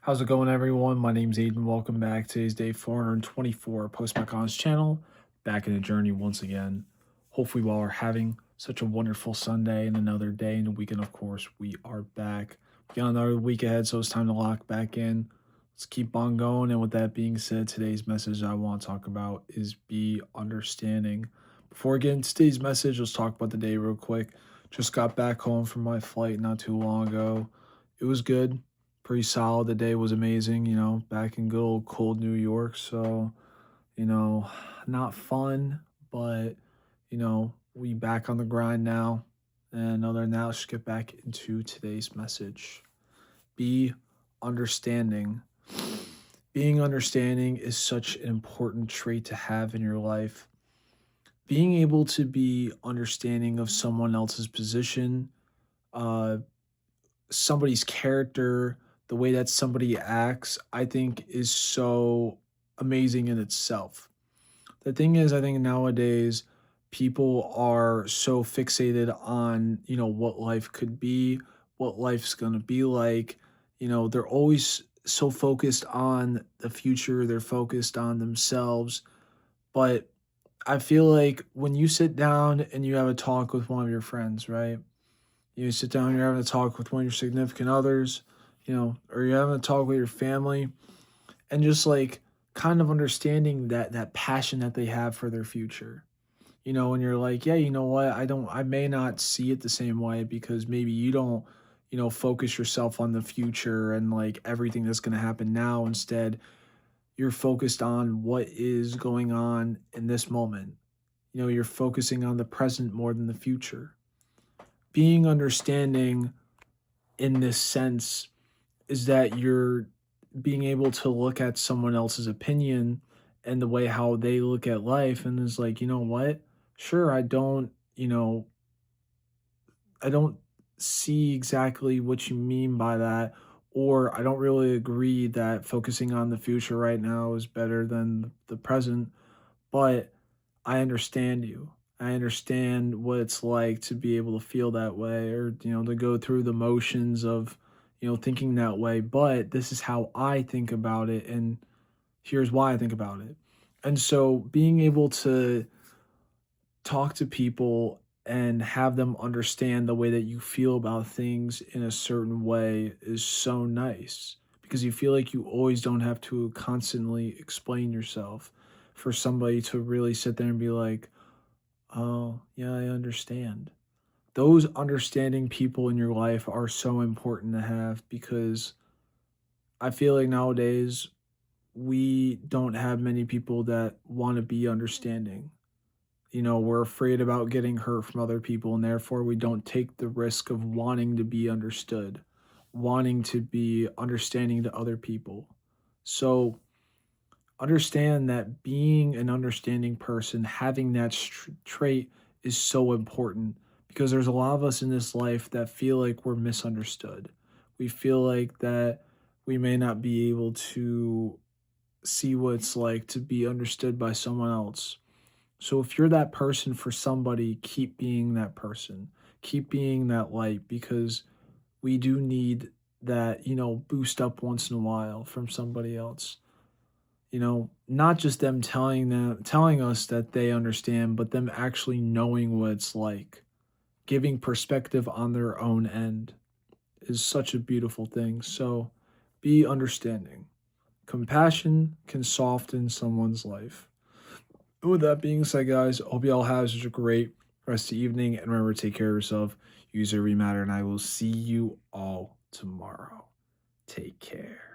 How's it going, everyone? My name's Aiden. Welcome back. Today's day 424 Post My Cons channel. Back in the journey once again. Hopefully, while we're having such a wonderful Sunday and another day in the weekend, of course, we are back. We got another week ahead, so it's time to lock back in. Let's keep on going. And with that being said, today's message I want to talk about is be understanding. Before getting to today's message, let's talk about the day real quick. Just got back home from my flight not too long ago. It was good, pretty solid. The day was amazing, back in good old cold New York. So, not fun, but, we back on the grind now. And other than that, let's get back into today's message. Be understanding. Being understanding is such an important trait to have in your life. Being able to be understanding of someone else's position, uh, somebody's character, the way that somebody acts, I think is so amazing in itself. The thing is, I think nowadays people are so fixated on, what life could be, what life's going to be like. They're always so focused on the future, they're focused on themselves. But I feel like when you sit down and you have a talk with one of your friends, right? You sit down, you're having a talk with one of your significant others, or you're having a talk with your family, and just like kind of understanding that passion that they have for their future. And you're like, yeah, you know what? I may not see it the same way because maybe you don't, focus yourself on the future and like everything that's going to happen now. Instead, you're focused on what is going on in this moment. You're focusing on the present more than the future. Being understanding in this sense is that you're being able to look at someone else's opinion and the way how they look at life and is like, you know what? Sure, I don't see exactly what you mean by that, or I don't really agree that focusing on the future right now is better than the present, but I understand you. I understand what it's like to be able to feel that way or, to go through the motions of, thinking that way. But this is how I think about it. And here's why I think about it. And so being able to talk to people and have them understand the way that you feel about things in a certain way is so nice because you feel like you always don't have to constantly explain yourself for somebody to really sit there and be like, oh, yeah, I understand. Those understanding people in your life are so important to have because I feel like nowadays we don't have many people that want to be understanding. We're afraid about getting hurt from other people, and therefore we don't take the risk of wanting to be understood, wanting to be understanding to other people. So, understand that being an understanding person, having that trait is so important because there's a lot of us in this life that feel like we're misunderstood. We feel like that we may not be able to see what it's like to be understood by someone else. So if you're that person for somebody, keep being that person. Keep being that light because we do need that, boost up once in a while from somebody else. Not just telling us that they understand, but them actually knowing what it's like. Giving perspective on their own end is such a beautiful thing. So be understanding. Compassion can soften someone's life. With that being said, guys, I hope you all have such a great rest of the evening. And remember, take care of yourself. Use every matter. And I will see you all tomorrow. Take care.